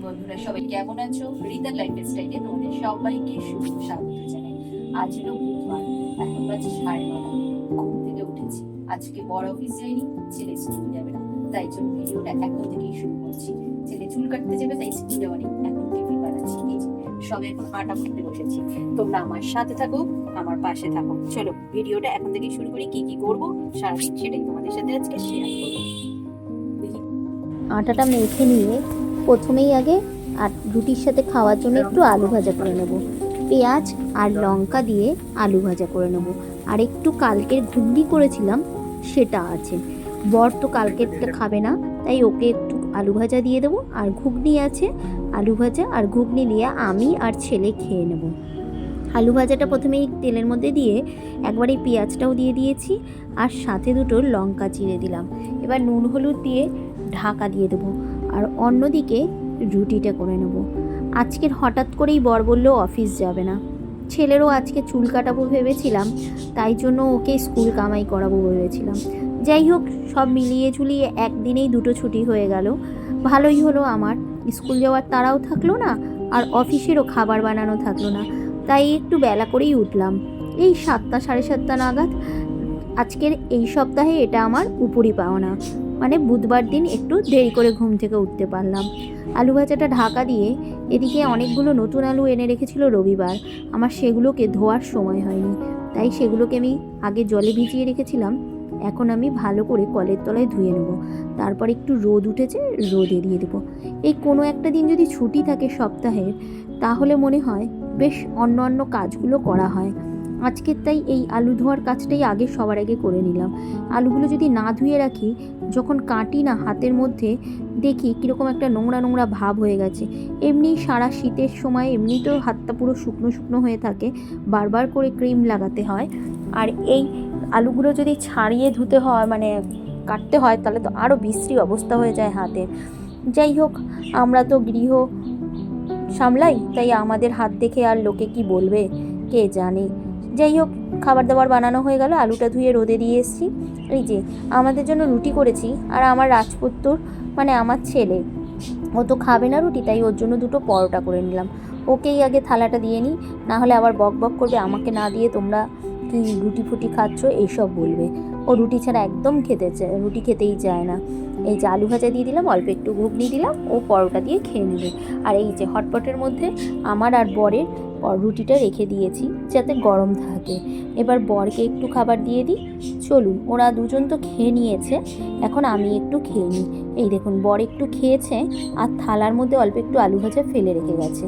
বন্ধুরা সবাই কেমন আছো? রিতার লাইফস্টাইলে তোমাদের সবাইকে স্বাগত জানাই। আজ হলো বুধবার, এখন বাজে 9:30। ঘুম থেকে উঠেছি। আজকে বড় অফিস যায়নি, ছেলে স্কুল যাবে না, তাই জন্য ভিডিওটা এখন থেকেই শুরু করছি। ছেলে চুল কাটতে যাবে, তাই স্কুল যাওয়ানি, এখন টিফিন বানাচ্ছি। এই যে সবে এখন আটা মাখতে বসেছি। তোমরা আমার সাথে থাকো, আমার পাশে থাকো। চলো ভিডিওটা এখন থেকেই শুরু করি। কি কি করবো সারাদিন সেটাই তোমাদের সাথে আজকে শেয়ার করবো। আটাটা মেখে নিয়ে প্রথমেই আগে রুটির সাথে খাওয়ার জন্য একটু আলু ভাজা করে নেব। পেঁয়াজ আর লঙ্কা দিয়ে আলু ভাজা করে নেব। আর একটু কালকের ঘুগনি করেছিলাম সেটা আছে। বর তো কালকেরটা খাবে না, তাই ওকে একটু আলু ভাজা দিয়ে দেবো। আর ঘুগনি আছে, আলু ভাজা আর ঘুগনি দিয়ে আমি আর ছেলে খেয়ে নেব। আলু ভাজাটা প্রথমেই তেলের মধ্যে দিয়ে একবারে পেঁয়াজটাও দিয়ে দিয়েছি, আর সাথে দুটো লঙ্কা চিড়ে দিলাম। এবার নুন হলুদ দিয়ে ঢাকা দিয়ে দেবো। আর অন্যদিকে রুটিটা করে নেব। আজকের হঠাৎ করেই বর বলল অফিস যাবে না। ছেলেরও আজকে চুল কাটাবো ভেবেছিলাম, তাই জন্য ওকে স্কুল কামাই করাবো ভেবেছিলাম। যাই হোক, সব মিলিয়ে ঝুলিয়ে একদিনেই দুটো ছুটি হয়ে গেল। ভালোই হলো, আমার স্কুল যাওয়ার তাড়াও থাকলো না, আর অফিসেরও খাবার বানানো থাকলো না। তাই একটু বেলা করেই উঠলাম, এই 7টা 7:30 নাগাদ। আজকের এই সপ্তাহে এটা আমার উপরই পাওনা, মানে বুধবার দিন একটু দেরি করে ঘুম থেকে উঠতে পারলাম। আলু ভাজাটা ঢাকা দিয়ে এদিকে অনেকগুলো নতুন আলু এনে রেখেছিল রবিবার, আমার সেগুলোকে ধোয়ার সময় হয়নি, তাই সেগুলোকে আমি আগে জলে ভিজিয়ে রেখেছিলাম। এখন আমি ভালো করে কলের তলায় ধুয়ে নেব। তারপর একটু রোদ উঠেছে, রোদে দিয়ে দেবো। এই কোনো একটা দিন যদি ছুটি থাকে সপ্তাহের, তাহলে মনে হয় বেশ অন্য অন্য কাজগুলো করা হয়। আজকের তাই এই আলু ধোয়ার কাজটাই আগে সবার আগে করে নিলাম। আলুগুলো যদি না ধুয়ে রাখি, যখন কাটি না হাতের মধ্যে, দেখি কীরকম একটা নোংরা নোংরা ভাব হয়ে গেছে। এমনি সারা শীতের সময় এমনিতেও হাতটা পুরো শুকনো শুকনো হয়ে থাকে, বারবার করে ক্রিম লাগাতে হয়। আর এই আলুগুলো যদি ছাড়িয়ে ধুতে হয়, মানে কাটতে হয়, তাহলে তো আরও বিশ্রী অবস্থা হয়ে যায় হাতের। যাই হোক, আমরা তো গৃহ সামলাই, তাই আমাদের হাত দেখে আর লোকে কি বলবে কে জানে। যাই হোক, খাবার দাবার বানানো হয়ে গেল, আলুটা ধুয়ে রোদে দিয়ে এসেছি। এই যে আমাদের জন্য রুটি করেছি, আর আমার রাজপুত্তর মানে আমার ছেলে, ও তো খাবে না রুটি, তাই ওর জন্য দুটো পরোটা করে নিলাম। ওকেই আগে থালাটা দিয়ে নিই, না হলে আবার বক বক করবে, আমাকে না দিয়ে তোমরা কি রুটি ফুটি খাচ্ছ এইসব বলবে। ও রুটি ছাড়া একদম রুটি খেতেই চায় না। এই যে আলু ভাজা দিয়ে দিলাম, অল্প একটু ঘুগনি দিলাম, ও পরোটা দিয়ে খেয়ে নেবে। আর এই যে হটপটের মধ্যে আমার আর বরের রুটিটা রেখে দিয়েছি যাতে গরম থাকে। এবার বরকে একটু খাবার দিয়ে দিই। চলুন, ওরা দুজন তো খেয়ে নিয়েছে, এখন আমি একটু খেয়ে নিই। এই দেখুন, বর একটু খেয়েছে, আর থালার মধ্যে অল্প একটু আলু ভাজা ফেলে রেখে গেছে।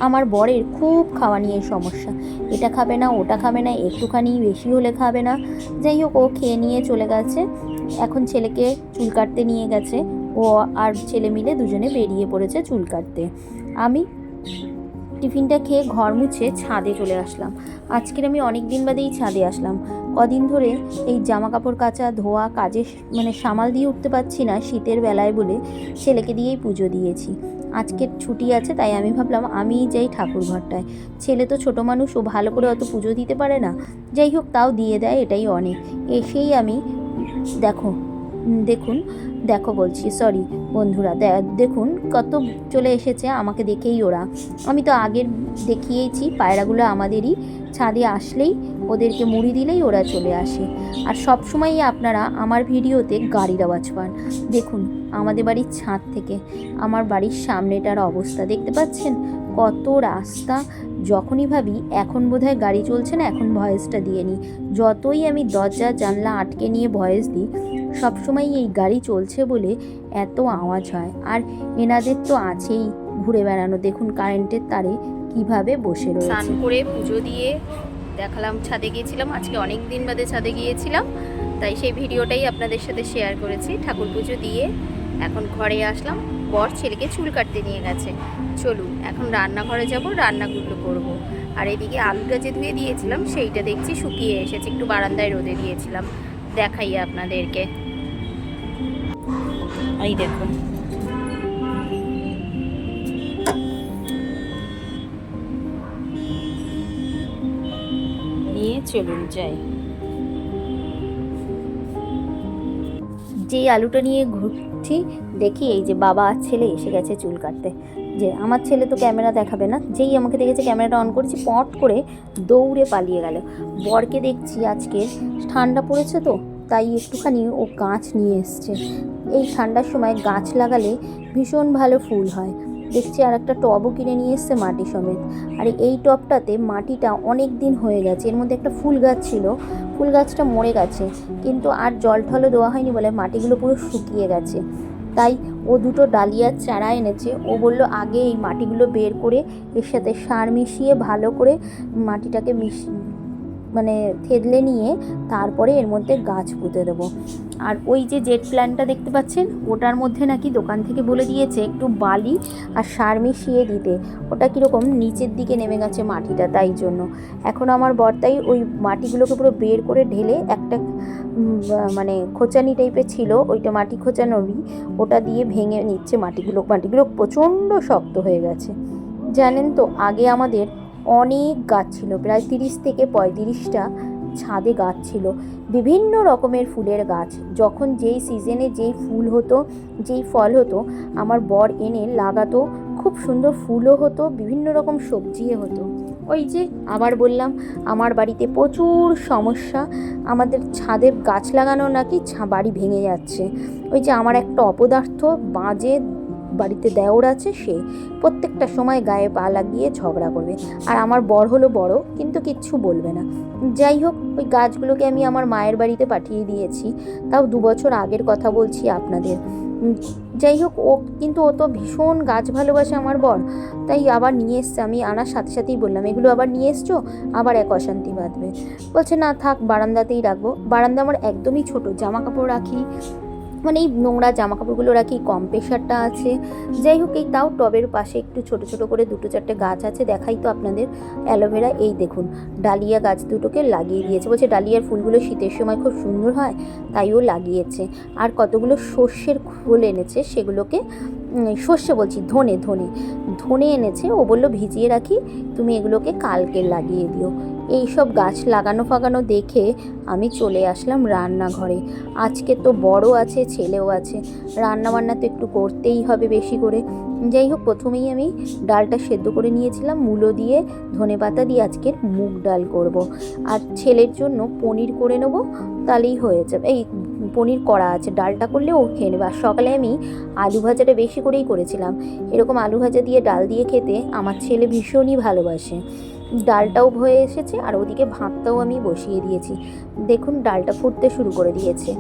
আমার বরের খুব খাওয়া নিয়ে সমস্যা, এটা খাবে না, ওটা খাবে না, একটুখানি বেশি হলে খাবে না। যাই হোক, ও খেয়ে নিয়ে চলে গেছে। এখন ছেলেকে চুল কাটতে নিয়ে গেছে, ও আর ছেলে মিলে দুজনে বেরিয়ে পড়েছে চুল কাটতে। আমি টিফিনটা খেয়ে ঘর মুছে ছাদে চলে আসলাম। আজকের আমি অনেক দিন বাদেই ছাদে আসলাম। কদিন ধরে এই জামা কাপড় কাচা ধোয়া কাজে মানে সামাল দিয়ে উঠতে পারছি না শীতের বেলায় বলে, ছেলেকে দিয়েই পুজো দিয়েছি। আজকের ছুটি আছে, তাই আমি ভাবলাম আমিই যাই ঠাকুর ঘরটায়। ছেলে তো ছোটো মানুষ, ও ভালো করে অত পুজো দিতে পারে না। যাই হোক, তাও দিয়ে দেয়, এটাই অনেক। এসেই আমি দেখো বলছি, সরি বন্ধুরা, দেখুন কত চলে এসেছে আমাকে দেখেই ওরা। আমি তো আগের দেখিয়েছি, পায়রাগুলো আমাদেরই, ছাদে আসলেই ওদেরকে মুড়ি দিলেই ওরা চলে আসে। আর সব সময়ই আপনারা আমার ভিডিওতে গাড়ির আওয়াজ পান। দেখুন, আমাদের বাড়ির ছাদ থেকে আমার বাড়ির সামনেটার অবস্থা দেখতে পাচ্ছেন, কত রাস্তা। যখনই ভাবি এখন বোধহয় গাড়ি চলছে না, এখন ভয়েসটা দিয়ে নিই, যতই আমি দরজা জানলা আটকে নিয়ে ভয়েস দিই, সবসময় এই গাড়ি চলছে বলে এত আওয়াজ হয়। আর এনাদের তো আছেই ঘুরে বেড়ানো, দেখুন কারেন্টের তারে কিভাবে বসে রয়েছে। স্নান করে পুজো দিয়ে দেখালাম, ছাদে গিয়েছিলাম, আজকে অনেক দিন বাদে ছাদে গিয়েছিলাম, তাই সেই ভিডিওটাই আপনাদের সাথে শেয়ার করেছি। ঠাকুর পুজো দিয়ে এখন ঘরে আসলাম, বর ছেলেকে চুল কাটতে নিয়ে গেছে। চলুন এখন রান্নাঘরে যাব, রান্নাগুলো করব। আর এদিকে আলুটা যে ধুয়ে দিয়েছিলাম সেইটা দেখছি শুকিয়ে এসেছে, একটু বারান্দায় রোদে দিয়েছিলাম, দেখাই আপনাদেরকে। এই দেখুন, নিয়ে চলুন যাই। যেই আলুটা নিয়ে ঘুরছি, দেখি এই যে বাবা আর ছেলে এসে গেছে চুল কাটতে। যে আমার ছেলে তো ক্যামেরা দেখাবে না, যেই আমাকে দেখেছে ক্যামেরাটা অন করেছি পট করে দৌড়ে পালিয়ে গেল। বরকে দেখছি আজকে ঠান্ডা পড়েছে তো তাই একটুখানি ও গাছ নিয়ে এসছে। এই ঠান্ডার সময় গাছ লাগালে ভীষণ ভালো ফুল হয়। দেখছি আর একটা টবও কিনে নিয়ে এসছে মাটি সমেত। আর এই টবটাতে মাটিটা অনেক দিন হয়ে গেছে, এর মধ্যে একটা ফুল গাছ ছিল, ফুল গাছটা মরে গেছে, কিন্তু আর জল ঠলও দেওয়া হয়নি বলে মাটিগুলো পুরো শুকিয়ে গেছে। তাই ও দুটো ডালিয়ার চারা এনেছে। ও বলল আগে এই মাটিগুলো বের করে এর সাথে সার মিশিয়ে ভালো করে মাটিটাকে মানে থেদলে নিয়ে তারপরে এর মধ্যে গাছ পুঁতে দেবো। আর ওই যে জেট প্ল্যান্টটা দেখতে পাচ্ছেন ওটার মধ্যে নাকি দোকান থেকে বলে দিয়েছে একটু বালি আর সার মিশিয়ে দিতে। ওটা কীরকম নিচের দিকে নেমে গেছে মাটিটা, তাই জন্য এখন আমার বর্তাই ওই মাটিগুলোকে পুরো বের করে ঢেলে একটা মানে খোঁচানি টাইপের ছিল, ওইটা মাটি খোঁচানোরই, ওটা দিয়ে ভেঙে নিচ্ছে মাটিগুলো প্রচণ্ড শক্ত হয়ে গেছে। জানেন তো আগে আমাদের অনেক গাছ ছিল, প্রায় 30 থেকে 35টা ছাদে গাছ ছিল, বিভিন্ন রকমের ফুলের গাছ। যখন যেই সিজনে যেই ফুল হতো, যেই ফল হতো, আমার বর এনে লাগাতো, খুব সুন্দর ফুলও হতো, বিভিন্ন রকম সবজিও হতো। ওই যে আবার বললাম আমার বাড়িতে প্রচুর সমস্যা, আমাদের ছাদের গাছ লাগানো নাকি বাড়ি ভেঙে যাচ্ছে। ওই যে আমার একটা অপদার্থ বাজে বাড়িতে দেওর আছে, সে প্রত্যেকটা সময় গায়ে পা লাগিয়ে ঝগড়া করবে। আর আমার বর হলো বড়, কিন্তু কিচ্ছু বলবে না। যাই হোক ওই গাছগুলোকে আমি আমার মায়ের বাড়িতে পাঠিয়ে দিয়েছি, তাও 2 বছর আগের কথা বলছি আপনাদের। যাই হোক ও তো ভীষণ গাছ ভালোবাসে আমার বর, তাই আবার নিয়ে এসছে। আমি আনার সাথে সাথেই বললাম এগুলো আবার নিয়ে এসছো, আবার এক অশান্তি বাঁধবে। বলছে না থাক বারান্দাতেই রাখবো। বারান্দা আমার একদমই ছোট, জামা কাপড় রাখি, মানে এই নোংরা জামা কাপড়গুলো রাখি, কম প্রেশারটা আছে। যাই হোক এই তাও টবের পাশে একটু ছোট ছোট করে 2-4টে গাছ আছে, দেখাই তো আপনাদের। অ্যালোভেরা, এই দেখুন ডালিয়া গাছ দুটোকে লাগিয়ে দিয়েছে। বলছে ডালিয়ার ফুলগুলো শীতের সময় খুব সুন্দর হয়, তাই ও লাগিয়েছে। আর কতগুলো সর্ষের ফুল এনেছে, সেগুলোকে সর্ষে বলছি ধনে ধনে ধনে এনেছে। ও বললো ভিজিয়ে রাখি, তুমি এগুলোকে কালকে লাগিয়ে দিও। এই সব গাছ লাগানো ফাগানো দেখে আমি চলে আসলাম রান্নাঘরে। আজকে তো বড় আছে, ছেলেও আছে, রান্না বান্না তো একটু করতেই হবে বেশি করে। যাই হোক প্রথমেই আমি ডালটা সেদ্ধ করে নিয়েছিলাম মূলো দিয়ে, ধনেপাতা দিয়ে আজকের মুগ ডাল করব। আর ছেলের জন্য পনির করে নেব, তাহলেই হয়ে যাবে। এই পনির করা আছে, ডালটা করলে ও খেয়ে নেবে। আর সকালে আমি আলু ভাজাটা বেশি করেই করেছিলাম, এরকম আলু ভাজা দিয়ে ডাল দিয়ে খেতে আমার ছেলে ভীষণই ভালোবাসে। ডালটাও হয়ে এসেছে আর ওদিকে ভাতটাও আমি বসিয়ে দিয়েছি। দেখুন ডালটা ফুটতে শুরু করে দিয়েছে।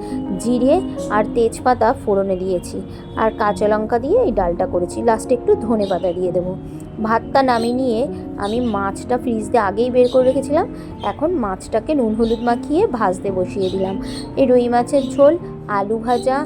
জিরে আর তেজপাতা ফোড়নে দিয়েছি, আর কাঁচা লঙ্কা দিয়ে এই ডালটা করেছি, লাস্টে একটু ধনেপাতা দিয়ে দেবো। ভাতটা নামিয়ে নিয়ে আমি মাছটা ফ্রিজ দিয়ে আগেই বের করে রেখেছিলাম, এখন মাছটাকে নুন হলুদ মাখিয়ে ভাজতে বসিয়ে দিলাম। এই রুই মাছের ঝোল, আলু ভাজা,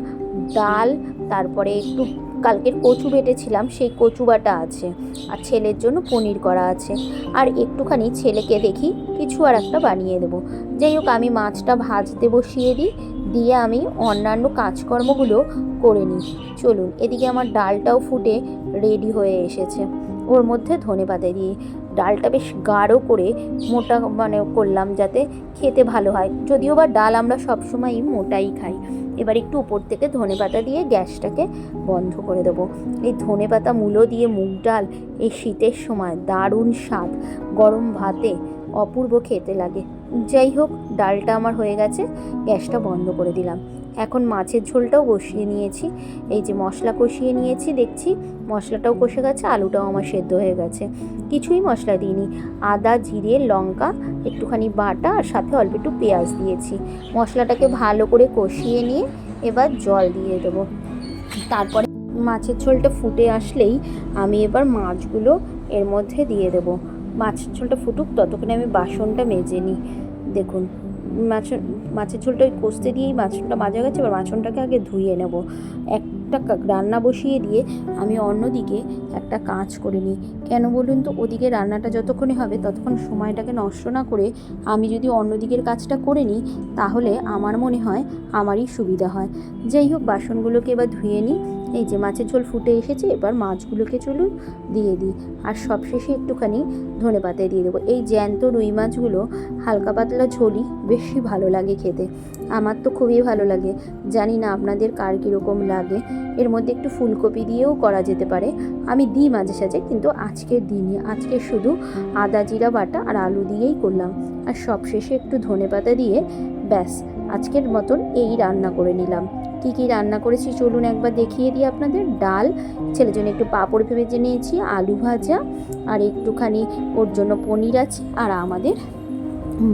ডাল, তারপরে একটু কালকের কচু বেটেছিলাম সেই কচু বাটা আছে, আর ছেলের জন্য পনির করা আছে। আর একটুখানি ছেলেকে দেখি কিছু আর একটা বানিয়ে দেবো। যাই হোক আমি মাছটা ভাজতে বসিয়ে দিই, দিয়ে আমি অন্যান্য কাজকর্মগুলো করে নিই। চলুন এদিকে আমার ডালটাও ফুটে রেডি হয়ে এসেছে। ওর মধ্যে ধনেপাতা দিয়ে ডালটা বেশ গাঢ় করে মোটা মানে করলাম যাতে খেতে ভালো হয়, যদিও বা ডাল আমরা সবসময়ই মোটাই খাই। এবার একটু উপর থেকে ধনেপাতা দিয়ে গ্যাসটাকে বন্ধ করে দেবো। এই ধনেপাতা মূলো দিয়ে মুগ ডাল এই শীতের সময় দারুণ স্বাদ, গরম ভাতে অপূর্ব খেতে লাগে। যাই হোক ডালটা আমার হয়ে গেছে, গ্যাসটা বন্ধ করে দিলাম। এখন মাছের ঝোলটাও বসিয়ে নিয়েছি, এই যে মশলা কষিয়ে নিয়েছি, দেখছি মশলাটাও কষে গেছে, আলুটাও আমার সেদ্ধ হয়ে গেছে। কিছুই মশলা দিইনি, আদা জিরে লঙ্কা একটুখানি বাটা আর সাথে অল্প একটু পেঁয়াজ দিয়েছি। মশলাটাকে ভালো করে কষিয়ে নিয়ে এবার জল দিয়ে দেবো। তারপরে মাছের ঝোলটা ফুটে আসলেই আমি এবার মাছগুলো এর মধ্যে দিয়ে দেবো। মাছের ঝোলটা ফুটুক ততক্ষণে আমি বাসনটা মেজে নিই। দেখুন মাছের ঝোলটা ওই কষতে দিয়েই বাসনটা মাজা গেছে, এবার বাসনটাকে আগে ধুয়ে নেব। একটা রান্না বসিয়ে দিয়ে আমি অন্যদিকে একটা কাজ করে নিই। কেন বলুন তো, ওদিকে রান্নাটা যতক্ষণে হবে ততক্ষণ সময়টাকে নষ্ট না করে আমি যদি অন্যদিকের কাজটা করে নিই তাহলে আমার মনে হয় আমারই সুবিধা হয়। যাই হোক বাসনগুলোকে এবার ধুয়ে নিই। এই যে মাছের ঝোল ফুটে এসেছে, এবার মাছগুলোকে চলুন দিয়ে দিই। আর সবশেষে একটুখানি ধনেপাতা দিয়ে দেবো। এই জ্যান্ত রুই মাছগুলো হালকা পাতলা ঝোলই বেশি ভালো লাগে খেতে। আমার তো খুবই ভালো লাগে, জানি না আপনাদের কার কীরকম লাগে। এর মধ্যে একটু ফুলকপি দিয়েও করা যেতে পারে, আমি দিই মাঝে সাঝে, কিন্তু আজকের দিনে আজকে শুধু আদা জিরা বাটা আর আলু দিয়েই করলাম। আর সবশেষে একটু ধনেপাতা দিয়ে ব্যাস আজকের মতন এই রান্না করে নিলাম। কি কি রান্না করেছি চলুন একবার দেখিয়ে দিই আপনাদের। ডাল, ছেলের জন্য একটু পাঁপড় ভেজে নিয়েছি, আলু ভাজা, আর একটুখানি ওর জন্য পনির আছে, আর আমাদের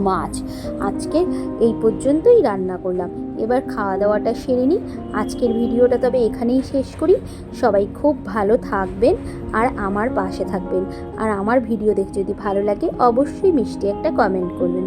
মাছ। আজকে এই পর্যন্তই রান্না করলাম। এবার খাওয়া দাওয়াটা সেরে নিই। আজকের ভিডিওটা তবে এখানেই শেষ করি। সবাই খুব ভালো থাকবেন আর আমার পাশে থাকবেন। আর আমার ভিডিও দেখে যদি ভালো লাগে অবশ্যই মিষ্টি একটা কমেন্ট করবেন।